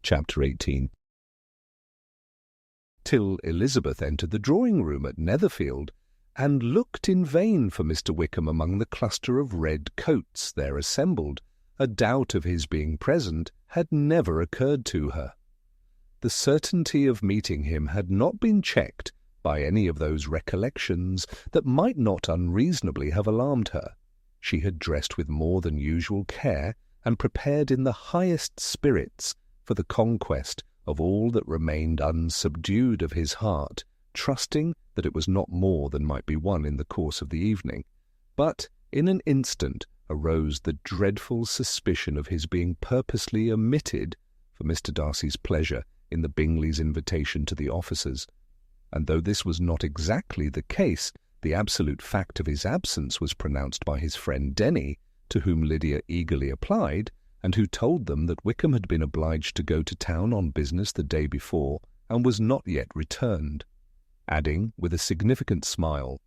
Chapter 18. Till Elizabeth entered the drawing-room at Netherfield, and looked in vain for Mr. Wickham among the cluster of red coats there assembled, a doubt of his being present had never occurred to her. The certainty of meeting him had not been checked by any of those recollections that might not unreasonably have alarmed her. She had dressed with more than usual care, and prepared in the highest spirits for the conquest of all that remained unsubdued of his heart, trusting that it was not more than might be won in the course of the evening. But in an instant arose the dreadful suspicion of his being purposely omitted for Mr. Darcy's pleasure in the Bingleys' invitation to the officers, and though this was not exactly the case, the absolute fact of his absence was pronounced by his friend Denny, to whom Lydia eagerly applied, and who told them that Wickham had been obliged to go to town on business the day before, and was not yet returned, adding, with a significant smile,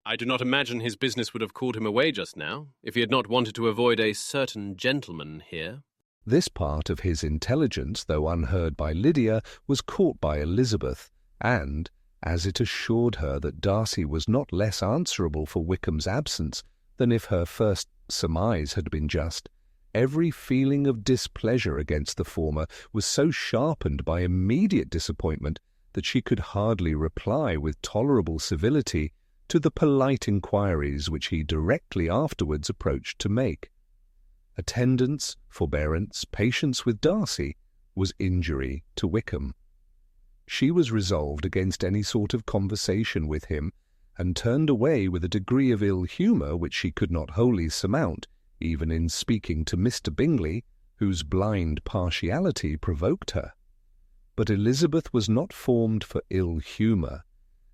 "I do not imagine his business would have called him away just now, if he had not wanted to avoid a certain gentleman here." This part of his intelligence, though unheard by Lydia, was caught by Elizabeth, and, as it assured her that Darcy was not less answerable for Wickham's absence than if her first surmise had been just, every feeling of displeasure against the former was so sharpened by immediate disappointment that she could hardly reply with tolerable civility to the polite inquiries which he directly afterwards approached to make. Attendance, forbearance, patience with Darcy was injury to Wickham. She was resolved against any sort of conversation with him, and turned away with a degree of ill-humour which she could not wholly surmount, even in speaking to Mr. Bingley, whose blind partiality provoked her. But Elizabeth was not formed for ill-humour,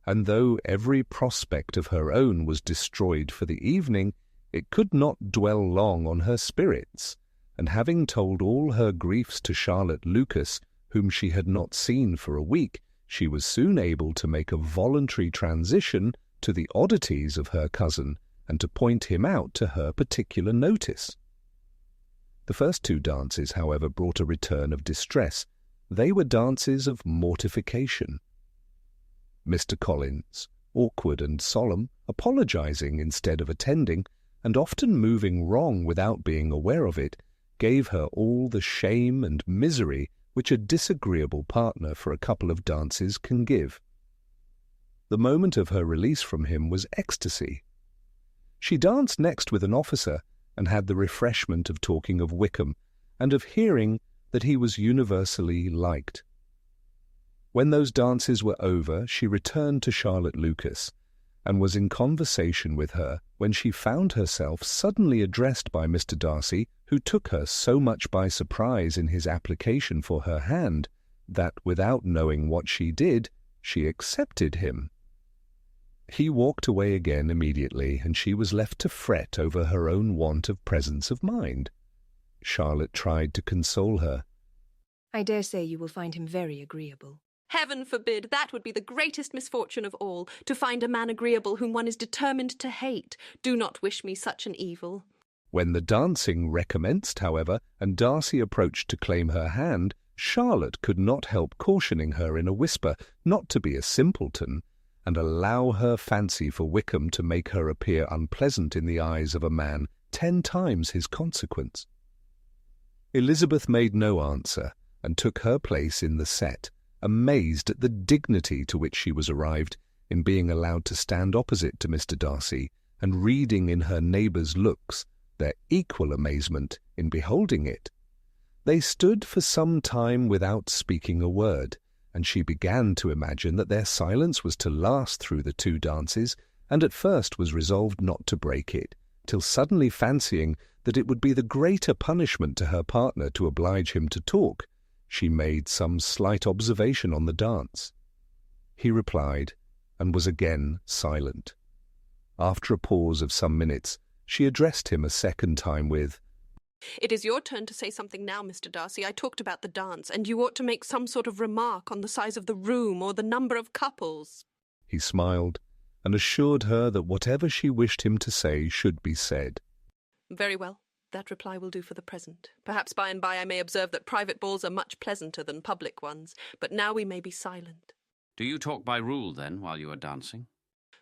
and though every prospect of her own was destroyed for the evening, it could not dwell long on her spirits, and having told all her griefs to Charlotte Lucas, whom she had not seen for a week, she was soon able to make a voluntary transition to the oddities of her cousin, and to point him out to her particular notice. The first two dances, however, brought a return of distress. They were dances of mortification. Mr. Collins, awkward and solemn, apologizing instead of attending, and often moving wrong without being aware of it, gave her all the shame and misery which a disagreeable partner for a couple of dances can give. The moment of her release from him was ecstasy. She danced next with an officer, and had the refreshment of talking of Wickham, and of hearing that he was universally liked. When those dances were over, she returned to Charlotte Lucas, and was in conversation with her when she found herself suddenly addressed by Mr. Darcy, who took her so much by surprise in his application for her hand, that, without knowing what she did, she accepted him. He walked away again immediately, and she was left to fret over her own want of presence of mind. Charlotte tried to console her. "I dare say you will find him very agreeable." "Heaven forbid! That would be the greatest misfortune of all, to find a man agreeable whom one is determined to hate. Do not wish me such an evil." When the dancing recommenced, however, and Darcy approached to claim her hand, Charlotte could not help cautioning her in a whisper not to be a simpleton, and allow her fancy for Wickham to make her appear unpleasant in the eyes of a man 10 times his consequence. Elizabeth made no answer, and took her place in the set, amazed at the dignity to which she was arrived in being allowed to stand opposite to Mr. Darcy, and reading in her neighbours' looks their equal amazement in beholding it. They stood for some time without speaking a word, and she began to imagine that their silence was to last through the 2 dances, and at first was resolved not to break it, till suddenly fancying that it would be the greater punishment to her partner to oblige him to talk, she made some slight observation on the dance. He replied, and was again silent. After a pause of some minutes, she addressed him a second time with, "It is your turn to say something now, Mr. Darcy. I talked about the dance, and you ought to make some sort of remark on the size of the room or the number of couples." He smiled, and assured her that whatever she wished him to say should be said. "Very well. that reply will do for the present. Perhaps by and by I may observe that private balls are much pleasanter than public ones, but now we may be silent. Do you talk by rule, then, while you are dancing?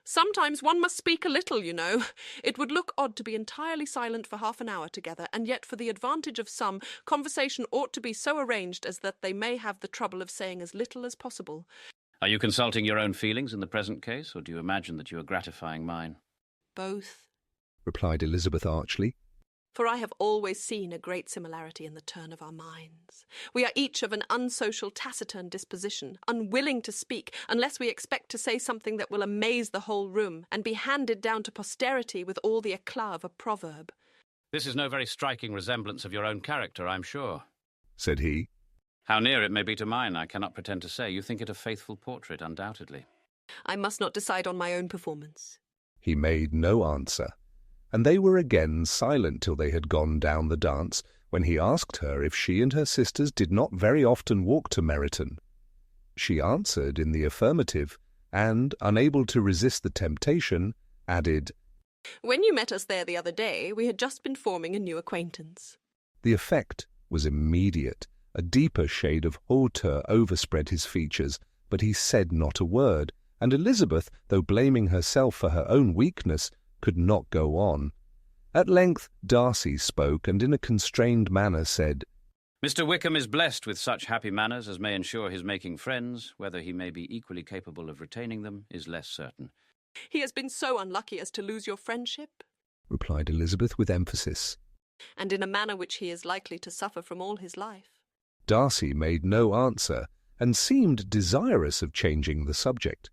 Sometimes one must speak a little, you know. It would look odd to be entirely silent for half an hour together, and yet for the advantage of some, conversation ought to be so arranged as that they may have the trouble of saying as little as possible. Are you consulting your own feelings in the present case, or do you imagine that you are gratifying mine? Both. replied Elizabeth archly. For I have always seen a great similarity in the turn of our minds. We are each of an unsocial, taciturn disposition, unwilling to speak, unless we expect to say something that will amaze the whole room, and be handed down to posterity with all the eclat of a proverb. This is no very striking resemblance of your own character, I'm sure, said he. How near it may be to mine, I cannot pretend to say. You think it a faithful portrait, undoubtedly. I must not decide on my own performance. He made no answer, and they were again silent till they had gone down the dance, when he asked her if she and her sisters did not very often walk to Meryton. She answered in the affirmative, and, unable to resist the temptation, added, When you met us there the other day, we had just been forming a new acquaintance. The effect was immediate. A deeper shade of hauteur overspread his features, but he said not a word, and Elizabeth, though blaming herself for her own weakness, could not go on. At length Darcy spoke, and in a constrained manner said, Mr. Wickham is blessed with such happy manners as may ensure his making friends. Whether he may be equally capable of retaining them is less certain. He has been so unlucky as to lose your friendship, replied Elizabeth with emphasis. And in a manner which he is likely to suffer from all his life. Darcy made no answer, and seemed desirous of changing the subject.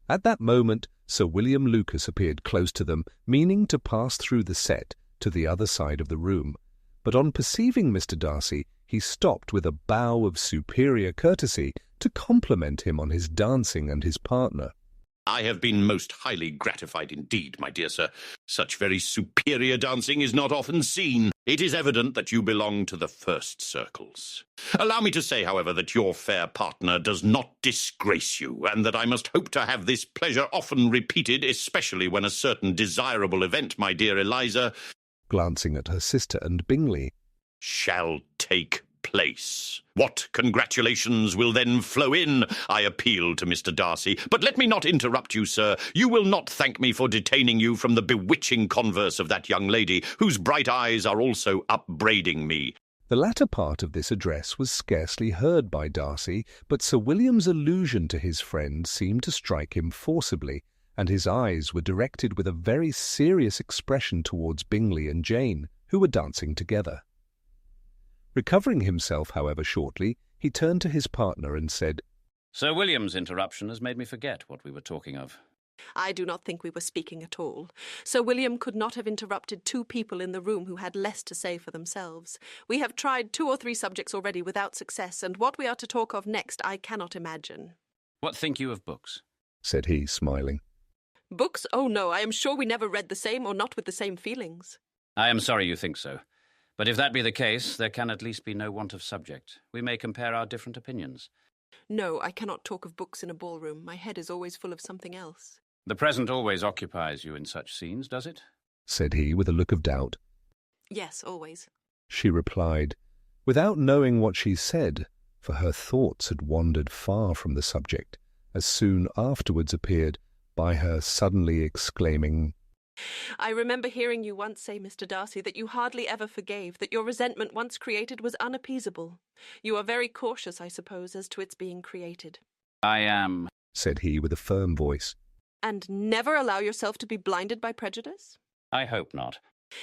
At that moment Sir William Lucas appeared close to them, meaning to pass through the set to the other side of the room, but on perceiving Mr. Darcy, he stopped with a bow of superior courtesy to compliment him on his dancing and his partner. I have been most highly gratified indeed, my dear sir. Such very superior dancing is not often seen. It is evident that you belong to the first circles. Allow me to say, however, that your fair partner does not disgrace you, and that I must hope to have this pleasure often repeated, especially when a certain desirable event, my dear Eliza, glancing at her sister and Bingley, shall take place. What congratulations will then flow in? I appeal to Mr. Darcy. But let me not interrupt you, sir. You will not thank me for detaining you from the bewitching converse of that young lady, whose bright eyes are also upbraiding me. The latter part of this address was scarcely heard by Darcy, but Sir William's allusion to his friend seemed to strike him forcibly, and his eyes were directed with a very serious expression towards Bingley and Jane, who were dancing together. Recovering himself, however, shortly, he turned to his partner and said, Sir William's interruption has made me forget what we were talking of. I do not think we were speaking at all. Sir William could not have interrupted two people in the room who had less to say for themselves. We have tried 2 or 3 subjects already without success, and what we are to talk of next I cannot imagine. What think you of books? said he, smiling. Books? Oh no, I am sure we never read the same, or not with the same feelings. I am sorry you think so. But if that be the case, there can at least be no want of subject. We may compare our different opinions. No, I cannot talk of books in a ballroom. My head is always full of something else. The present always occupies you in such scenes, does it? said he with a look of doubt. Yes, always. She replied, without knowing what she said, for her thoughts had wandered far from the subject, as soon afterwards appeared by her suddenly exclaiming, I remember hearing you once say, Mr. Darcy, that you hardly ever forgave, that your resentment once created was unappeasable. You are very cautious, I suppose, as to its being created. I am, said he with a firm voice. And never allow yourself to be blinded by prejudice? I hope not.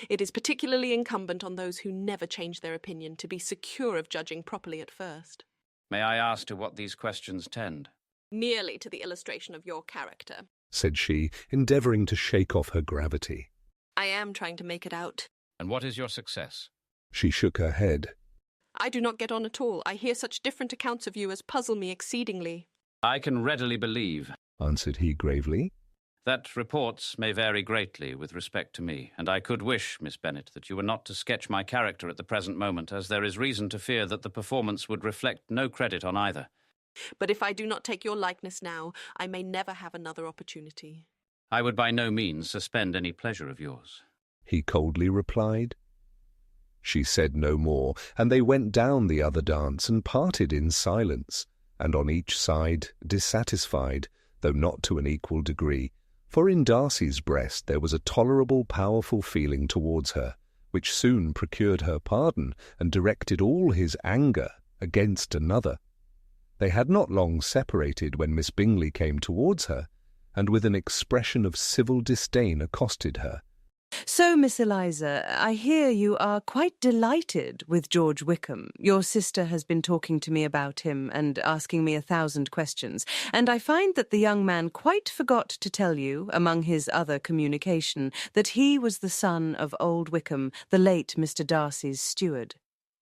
It is particularly incumbent on those who never change their opinion to be secure of judging properly at first. May I ask to what these questions tend? Merely to the illustration of your character, said she, endeavouring to shake off her gravity. I am trying to make it out. And what is your success? She shook her head. I do not get on at all. I hear such different accounts of you as puzzle me exceedingly. I can readily believe, answered he gravely, that reports may vary greatly with respect to me, and I could wish, Miss Bennet, that you were not to sketch my character at the present moment, as there is reason to fear that the performance would reflect no credit on either. But if I do not take your likeness now, I may never have another opportunity. I would by no means suspend any pleasure of yours, he coldly replied. She said no more, and they went down the other dance and parted in silence, and on each side dissatisfied, though not to an equal degree, for in Darcy's breast there was a tolerable powerful feeling towards her, which soon procured her pardon and directed all his anger against another. They had not long separated when Miss Bingley came towards her, and with an expression of civil disdain accosted her. "So, Miss Eliza, I hear you are quite delighted with George Wickham. Your sister has been talking to me about him and asking me 1,000 questions, and I find that the young man quite forgot to tell you, among his other communication, that he was the son of old Wickham, the late Mr. Darcy's steward.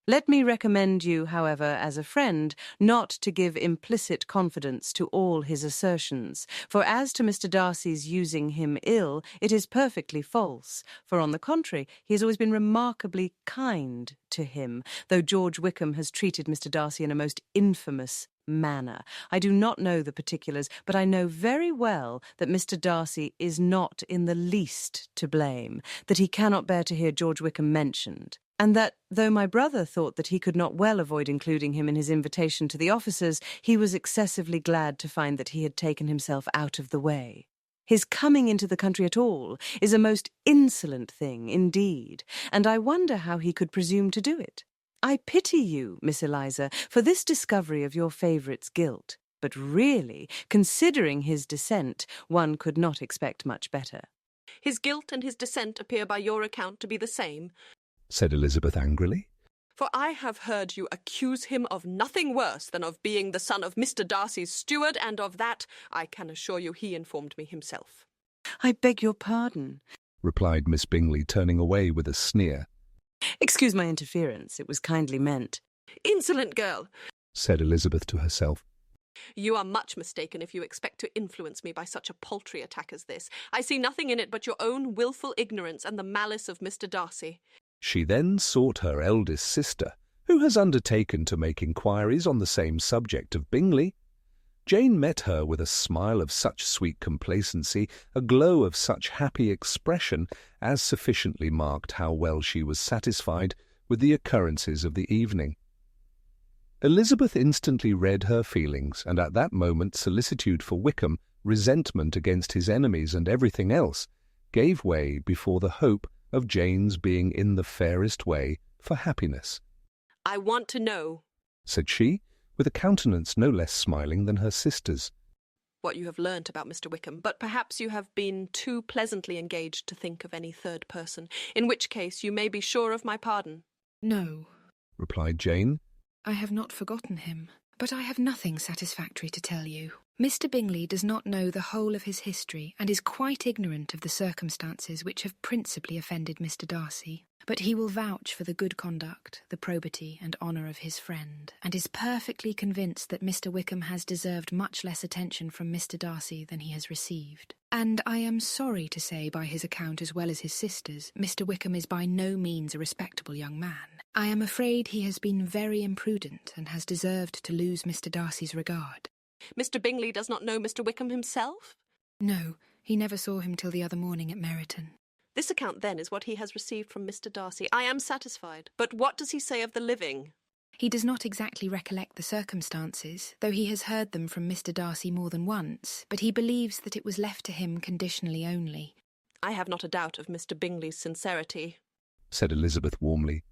Let me recommend you, however, as a friend, not to give implicit confidence to all his assertions, for as to Mr. Darcy's using him ill, it is perfectly false, for on the contrary, he has always been remarkably kind to him, though George Wickham has treated Mr. Darcy in a most infamous manner. I do not know the particulars, but I know very well that Mr. Darcy is not in the least to blame, that he cannot bear to hear George Wickham mentioned, and that, though my brother thought that he could not well avoid including him in his invitation to the officers, he was excessively glad to find that he had taken himself out of the way. His coming into the country at all is a most insolent thing indeed, and I wonder how he could presume to do it. I pity you, Miss Eliza, for this discovery of your favourite's guilt, but really, considering his descent, one could not expect much better." His guilt and his descent appear by your account to be the same, said Elizabeth angrily. "For I have heard you accuse him of nothing worse than of being the son of Mr. Darcy's steward, and of that, I can assure you, he informed me himself." "I beg your pardon," replied Miss Bingley, turning away with a sneer. "Excuse my interference. It was kindly meant." "Insolent girl!" said Elizabeth to herself. "You are much mistaken if you expect to influence me by such a paltry attack as this. I see nothing in it but your own wilful ignorance and the malice of Mr. Darcy." She then sought her eldest sister, who has undertaken to make inquiries on the same subject of Bingley. Jane met her with a smile of such sweet complacency, a glow of such happy expression, as sufficiently marked how well she was satisfied with the occurrences of the evening. Elizabeth instantly read her feelings, and at that moment solicitude for Wickham, resentment against his enemies, and everything else, gave way before the hope of Jane's being in the fairest way for happiness. "I want to know," said she, with a countenance no less smiling than her sister's, "what you have learnt about Mr. Wickham, but perhaps you have been too pleasantly engaged to think of any third person, in which case you may be sure of my pardon." No, replied Jane. I have not forgotten him, but I have nothing satisfactory to tell you. Mr. Bingley does not know the whole of his history and is quite ignorant of the circumstances which have principally offended Mr. Darcy. But he will vouch for the good conduct, the probity and honour of his friend, and is perfectly convinced that Mr. Wickham has deserved much less attention from Mr. Darcy than he has received. And I am sorry to say, by his account as well as his sister's, Mr. Wickham is by no means a respectable young man. I am afraid he has been very imprudent and has deserved to lose Mr. Darcy's regard. Mr. Bingley does not know Mr. Wickham himself? No, he never saw him till the other morning at Meryton. This account, then, is what he has received from Mr. Darcy. I am satisfied. But what does he say of the living? He does not exactly recollect the circumstances, though he has heard them from Mr. Darcy more than once, but he believes that it was left to him conditionally only. I have not a doubt of Mr. Bingley's sincerity, said Elizabeth warmly.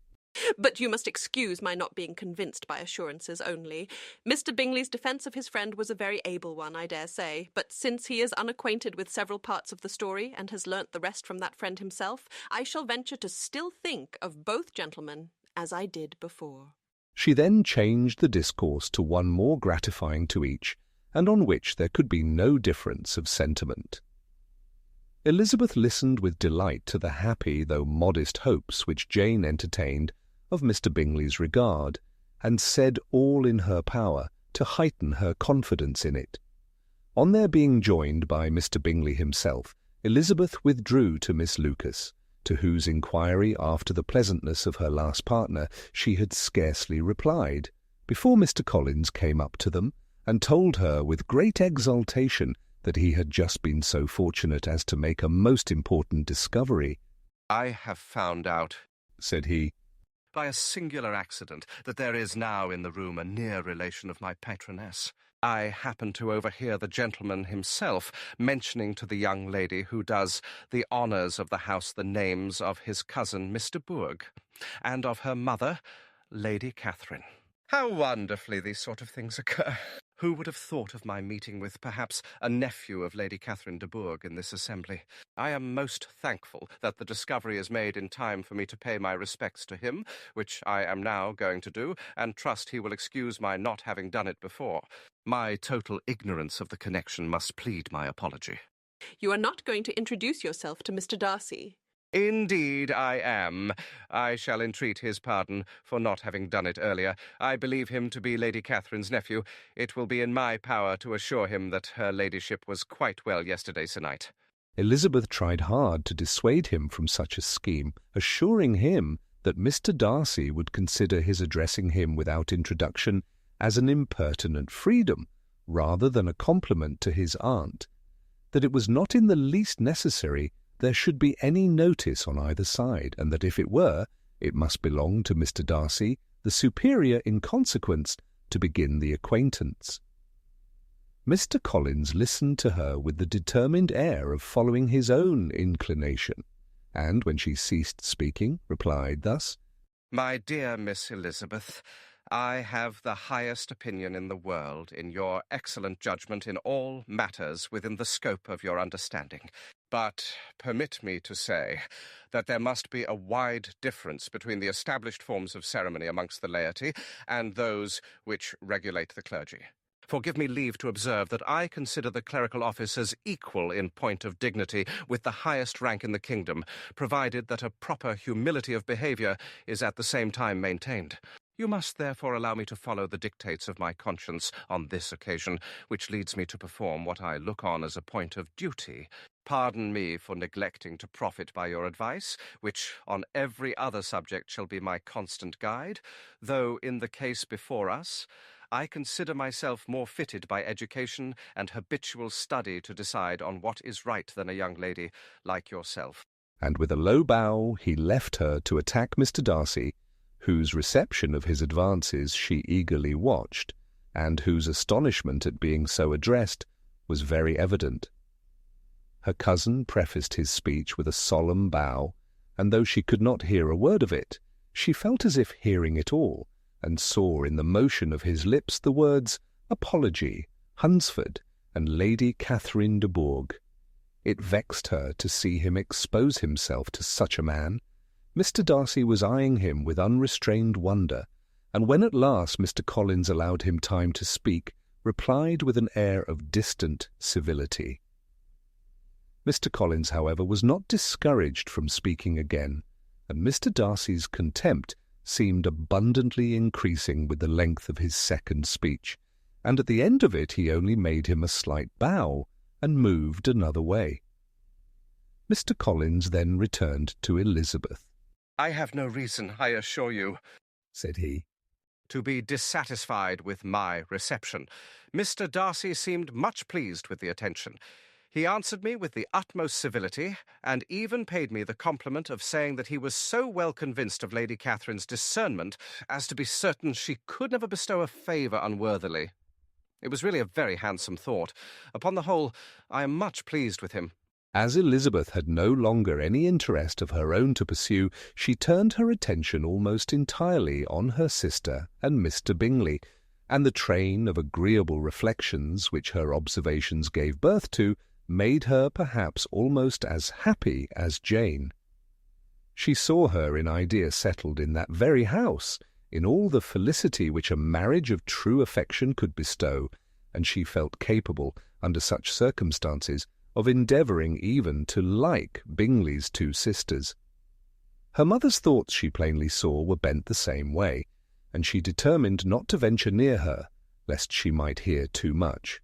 But you must excuse my not being convinced by assurances only. Mr. Bingley's defence of his friend was a very able one, I dare say, but since he is unacquainted with several parts of the story and has learnt the rest from that friend himself, I shall venture to still think of both gentlemen as I did before. She then changed the discourse to one more gratifying to each, and on which there could be no difference of sentiment. Elizabeth listened with delight to the happy though modest hopes which Jane entertained of Mr. Bingley's regard, and said all in her power to heighten her confidence in it. On their being joined by Mr. Bingley himself, Elizabeth withdrew to Miss Lucas, to whose inquiry after the pleasantness of her last partner she had scarcely replied, before Mr. Collins came up to them, and told her with great exultation that he had just been so fortunate as to make a most important discovery. "I have found out," said he, by a singular accident, that there is now in the room a near relation of my patroness. I happened to overhear the gentleman himself mentioning to the young lady who does the honours of the house the names of his cousin Mr. Bourg, and of her mother, Lady Catherine. How wonderfully these sort of things occur! Who would have thought of my meeting with perhaps a nephew of Lady Catherine de Bourg in this assembly? I am most thankful that the discovery is made in time for me to pay my respects to him, which I am now going to do, and trust he will excuse my not having done it before. My total ignorance of the connection must plead my apology. You are not going to introduce yourself to Mr. Darcy. Indeed I am. I shall entreat his pardon for not having done it earlier. I believe him to be Lady Catherine's nephew. It will be in my power to assure him that her ladyship was quite well yesterday se'night. Elizabeth tried hard to dissuade him from such a scheme, assuring him that Mr. Darcy would consider his addressing him without introduction as an impertinent freedom, rather than a compliment to his aunt, that it was not in the least necessary there should be any notice on either side, and that if it were, it must belong to Mr. Darcy, the superior in consequence, to begin the acquaintance. Mr. Collins listened to her with the determined air of following his own inclination, and when she ceased speaking, replied thus: My dear Miss Elizabeth, I have the highest opinion in the world in your excellent judgment in all matters within the scope of your understanding. But permit me to say that there must be a wide difference between the established forms of ceremony amongst the laity and those which regulate the clergy. For give me leave to observe that I consider the clerical office as equal in point of dignity with the highest rank in the kingdom, provided that a proper humility of behaviour is at the same time maintained. You must therefore allow me to follow the dictates of my conscience on this occasion, which leads me to perform what I look on as a point of duty. Pardon me for neglecting to profit by your advice, which on every other subject shall be my constant guide, though in the case before us, I consider myself more fitted by education and habitual study to decide on what is right than a young lady like yourself. And with a low bow he left her to attack Mr. Darcy, whose reception of his advances she eagerly watched, and whose astonishment at being so addressed was very evident. Her cousin prefaced his speech with a solemn bow, and though she could not hear a word of it, she felt as if hearing it all, and saw in the motion of his lips the words apology, Hunsford, and Lady Catherine de Bourg. It vexed her to see him expose himself to such a man. Mr. Darcy was eyeing him with unrestrained wonder, and when at last Mr. Collins allowed him time to speak, replied with an air of distant civility. Mr. Collins, however, was not discouraged from speaking again, and Mr. Darcy's contempt seemed abundantly increasing with the length of his second speech, and at the end of it he only made him a slight bow and moved another way. Mr. Collins then returned to Elizabeth. I have no reason, I assure you, said he, to be dissatisfied with my reception. Mr. Darcy seemed much pleased with the attention. He answered me with the utmost civility, and even paid me the compliment of saying that he was so well convinced of Lady Catherine's discernment as to be certain she could never bestow a favour unworthily. It was really a very handsome thought. Upon the whole, I am much pleased with him. As Elizabeth had no longer any interest of her own to pursue, she turned her attention almost entirely on her sister and Mr. Bingley, and the train of agreeable reflections which her observations gave birth to made her perhaps almost as happy as Jane. She saw her in idea settled in that very house, in all the felicity which a marriage of true affection could bestow, and she felt capable, under such circumstances, of endeavouring even to like Bingley's two sisters. Her mother's thoughts, she plainly saw, were bent the same way, and she determined not to venture near her, lest she might hear too much.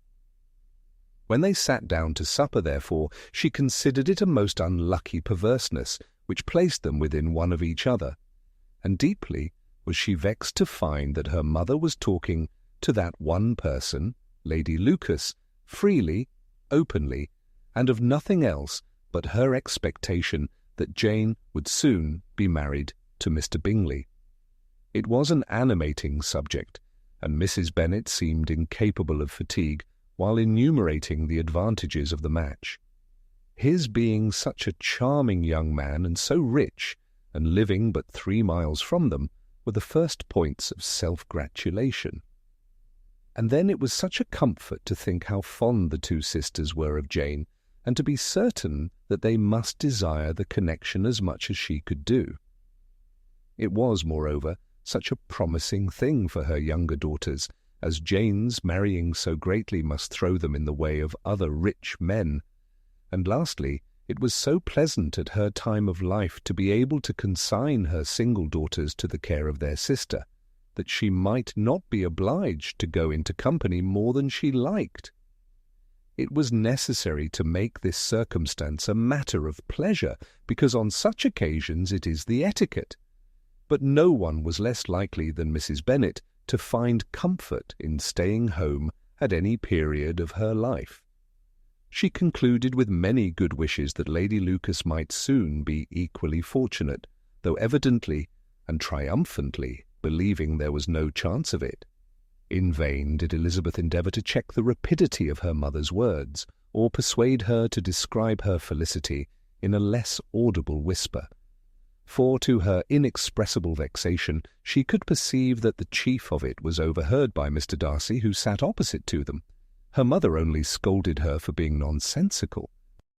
When they sat down to supper, therefore, she considered it a most unlucky perverseness which placed them within one of each other, and deeply was she vexed to find that her mother was talking to that one person, Lady Lucas, freely, openly, and of nothing else but her expectation that Jane would soon be married to Mr. Bingley. It was an animating subject, and Mrs. Bennet seemed incapable of fatigue while enumerating the advantages of the match. His being such a charming young man and so rich, and living but 3 miles from them, were the first points of self-gratulation. And then it was such a comfort to think how fond the 2 sisters were of Jane, and to be certain that they must desire the connection as much as she could do. It was, moreover, such a promising thing for her younger daughters, as Jane's marrying so greatly must throw them in the way of other rich men. And lastly, it was so pleasant at her time of life to be able to consign her single daughters to the care of their sister, that she might not be obliged to go into company more than she liked. It was necessary to make this circumstance a matter of pleasure, because on such occasions it is the etiquette. But no one was less likely than Mrs. Bennet to find comfort in staying home at any period of her life. She concluded with many good wishes that Lady Lucas might soon be equally fortunate, though evidently and triumphantly believing there was no chance of it. In vain did Elizabeth endeavour to check the rapidity of her mother's words, or persuade her to describe her felicity in a less audible whisper. For to her inexpressible vexation she could perceive that the chief of it was overheard by Mr. Darcy, who sat opposite to them. Her mother only scolded her for being nonsensical.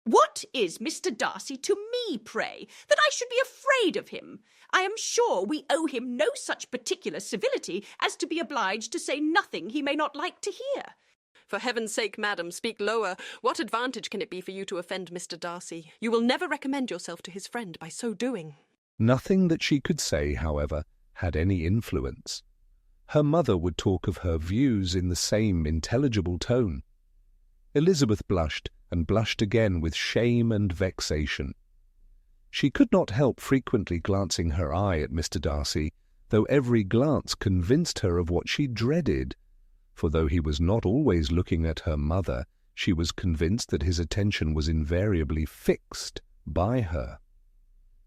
"What is Mr. Darcy to me, pray, that I should be afraid of him? I am sure we owe him no such particular civility as to be obliged to say nothing he may not like to hear." For heaven's sake, madam, speak lower. What advantage can it be for you to offend Mr. Darcy? You will never recommend yourself to his friend by so doing. Nothing that she could say, however, had any influence. Her mother would talk of her views in the same intelligible tone. Elizabeth blushed, and blushed again with shame and vexation. She could not help frequently glancing her eye at Mr. Darcy, though every glance convinced her of what she dreaded, for though he was not always looking at her mother, she was convinced that his attention was invariably fixed by her.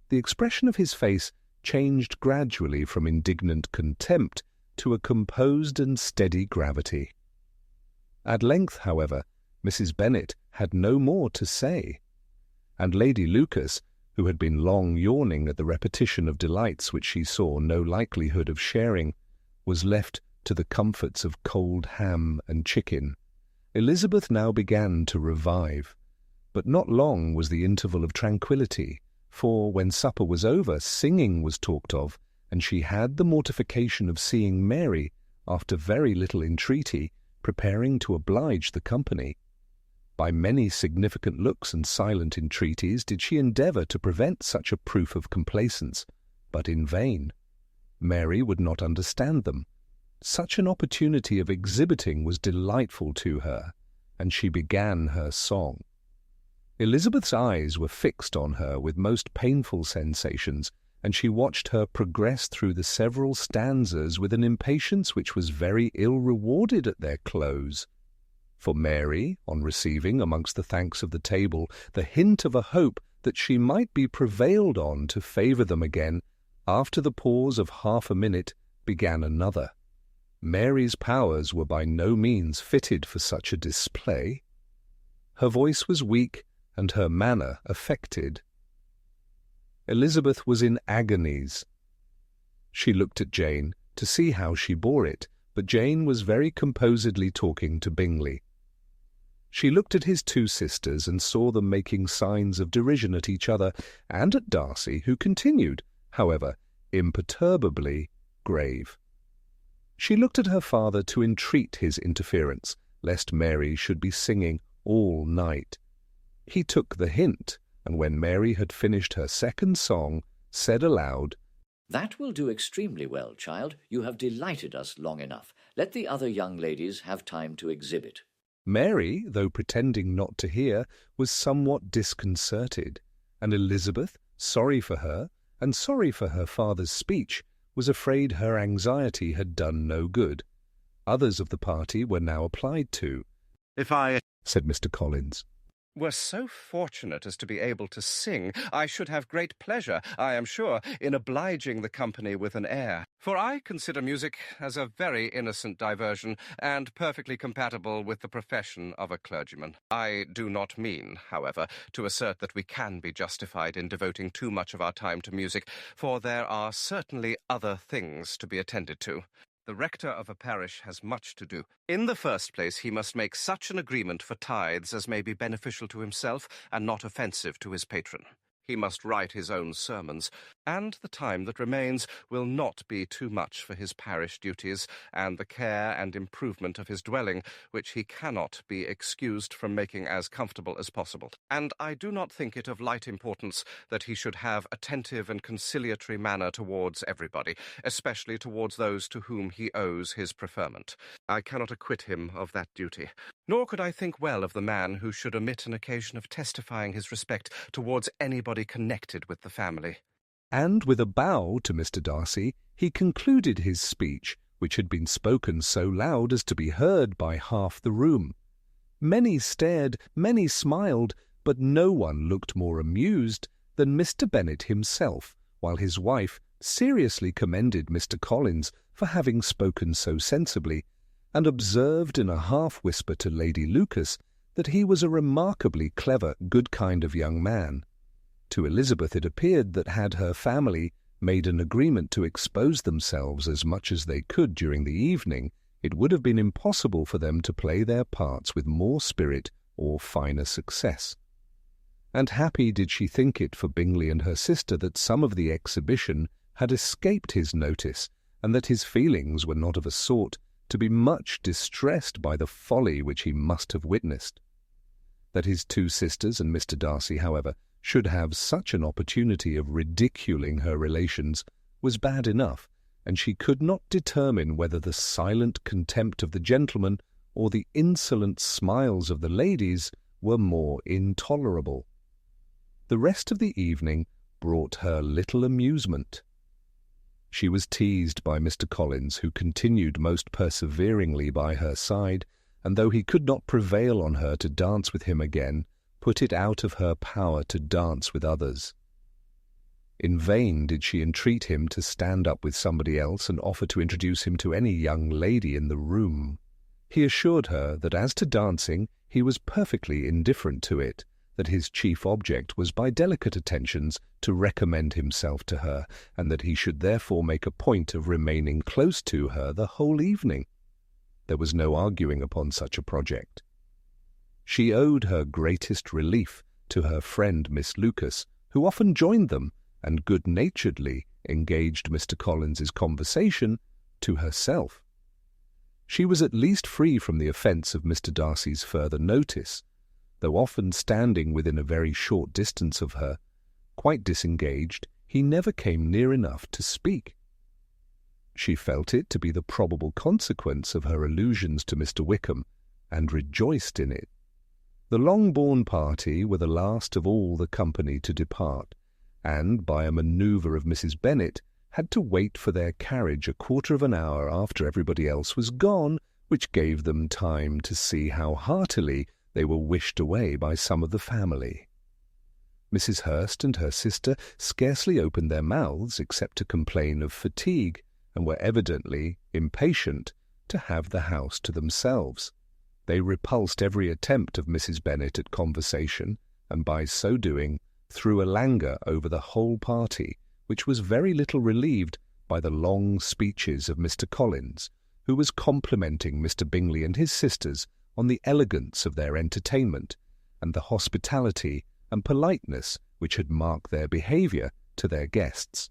The expression of his face changed gradually from indignant contempt to a composed and steady gravity. At length, however, Mrs. Bennet had no more to say, and Lady Lucas, who had been long yawning at the repetition of delights which she saw no likelihood of sharing, was left to the comforts of cold ham and chicken. Elizabeth now began to revive, but not long was the interval of tranquillity, for when supper was over, singing was talked of, and she had the mortification of seeing Mary, after very little entreaty, preparing to oblige the company. By many significant looks and silent entreaties did she endeavour to prevent such a proof of complaisance, but in vain. Mary would not understand them. Such an opportunity of exhibiting was delightful to her, and she began her song. Elizabeth's eyes were fixed on her with most painful sensations, and she watched her progress through the several stanzas with an impatience which was very ill rewarded at their close. For Mary, on receiving, amongst the thanks of the table, the hint of a hope that she might be prevailed on to favour them again, after the pause of half a minute, began another. Mary's powers were by no means fitted for such a display. Her voice was weak, and her manner affected. Elizabeth was in agonies. She looked at Jane to see how she bore it, but Jane was very composedly talking to Bingley. She looked at his 2 sisters and saw them making signs of derision at each other, and at Darcy, who continued, however, imperturbably grave. She looked at her father to entreat his interference, lest Mary should be singing all night. He took the hint, and when Mary had finished her second song, said aloud, "That will do extremely well, child. You have delighted us long enough. Let the other young ladies have time to exhibit." Mary, though pretending not to hear, was somewhat disconcerted, and Elizabeth, sorry for her, and sorry for her father's speech, was afraid her anxiety had done no good. Others of the party were now applied to. "If I," said Mr. Collins. were so fortunate as to be able to sing, I should have great pleasure, I am sure, in obliging the company with an air. For I consider music as a very innocent diversion, and perfectly compatible with the profession of a clergyman. I do not mean, however, to assert that we can be justified in devoting too much of our time to music, for there are certainly other things to be attended to. The rector of a parish has much to do. In the first place, he must make such an agreement for tithes as may be beneficial to himself and not offensive to his patron. He must write his own sermons, and the time that remains will not be too much for his parish duties and the care and improvement of his dwelling, which he cannot be excused from making as comfortable as possible. And I do not think it of light importance that he should have attentive and conciliatory manner towards everybody, especially towards those to whom he owes his preferment. I cannot acquit him of that duty. Nor could I think well of the man who should omit an occasion of testifying his respect towards anybody connected with the family. And with a bow to Mr. Darcy, he concluded his speech, which had been spoken so loud as to be heard by half the room. Many stared, many smiled, but no one looked more amused than Mr. Bennet himself, while his wife seriously commended Mr. Collins for having spoken so sensibly, and observed in a half-whisper to Lady Lucas that he was a remarkably clever, good kind of young man. To Elizabeth it appeared that had her family made an agreement to expose themselves as much as they could during the evening, it would have been impossible for them to play their parts with more spirit or finer success. And happy did she think it for Bingley and her sister that some of the exhibition had escaped his notice, and that his feelings were not of a sort to be much distressed by the folly which he must have witnessed. That his two sisters and Mr. Darcy, however, should have such an opportunity of ridiculing her relations was bad enough, and she could not determine whether the silent contempt of the gentlemen or the insolent smiles of the ladies were more intolerable. The rest of the evening brought her little amusement. She was teased by Mr. Collins, who continued most perseveringly by her side, and though he could not prevail on her to dance with him again, put it out of her power to dance with others. In vain did she entreat him to stand up with somebody else and offer to introduce him to any young lady in the room. He assured her that as to dancing he was perfectly indifferent to it, that his chief object was by delicate attentions to recommend himself to her, and that he should therefore make a point of remaining close to her the whole evening. There was no arguing upon such a project. She owed her greatest relief to her friend Miss Lucas, who often joined them, and good-naturedly engaged Mr. Collins's conversation to herself. She was at least free from the offence of Mr. Darcy's further notice, though often standing within a very short distance of her. Quite disengaged, he never came near enough to speak. She felt it to be the probable consequence of her allusions to Mr. Wickham, and rejoiced in it. The Longbourn party were the last of all the company to depart, and, by a manoeuvre of Mrs. Bennet, had to wait for their carriage a quarter of an hour after everybody else was gone, which gave them time to see how heartily they were wished away by some of the family. Mrs. Hurst and her sister scarcely opened their mouths except to complain of fatigue, and were evidently impatient to have the house to themselves. They repulsed every attempt of Mrs. Bennet at conversation, and by so doing threw a languor over the whole party, which was very little relieved by the long speeches of Mr. Collins, who was complimenting Mr. Bingley and his sisters on the elegance of their entertainment, and the hospitality and politeness which had marked their behaviour to their guests.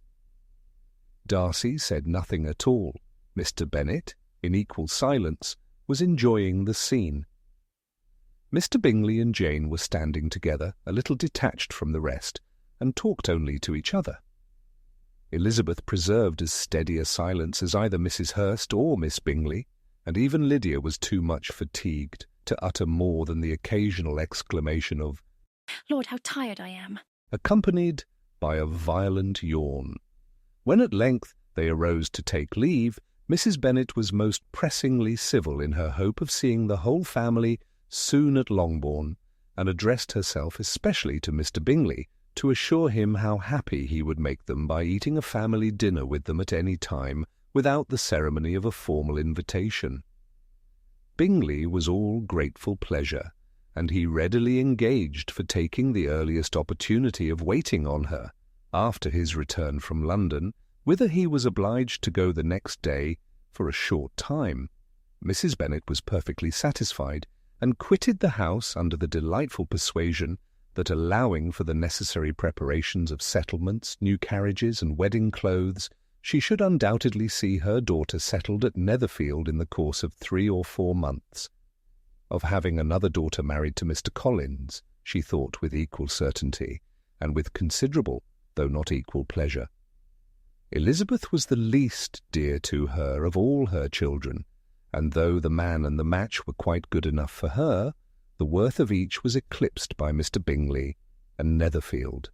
Darcy said nothing at all. Mr. Bennet, in equal silence, was enjoying the scene. Mr. Bingley and Jane were standing together, a little detached from the rest, and talked only to each other. Elizabeth preserved as steady a silence as either Mrs. Hurst or Miss Bingley, and even Lydia was too much fatigued to utter more than the occasional exclamation of "Lord, how tired I am!" accompanied by a violent yawn. When at length they arose to take leave, Mrs. Bennet was most pressingly civil in her hope of seeing the whole family soon at Longbourn, and addressed herself especially to Mr. Bingley to assure him how happy he would make them by eating a family dinner with them at any time without the ceremony of a formal invitation. Bingley was all grateful pleasure, and he readily engaged for taking the earliest opportunity of waiting on her, after his return from London, whither he was obliged to go the next day for a short time. Mrs. Bennet was perfectly satisfied, and quitted the house under the delightful persuasion that, allowing for the necessary preparations of settlements, new carriages, and wedding clothes, she should undoubtedly see her daughter settled at Netherfield in the course of 3 or 4 months. Of having another daughter married to Mr. Collins, she thought with equal certainty, and with considerable, though not equal pleasure. Elizabeth was the least dear to her of all her children, and though the man and the match were quite good enough for her, the worth of each was eclipsed by Mr. Bingley and Netherfield.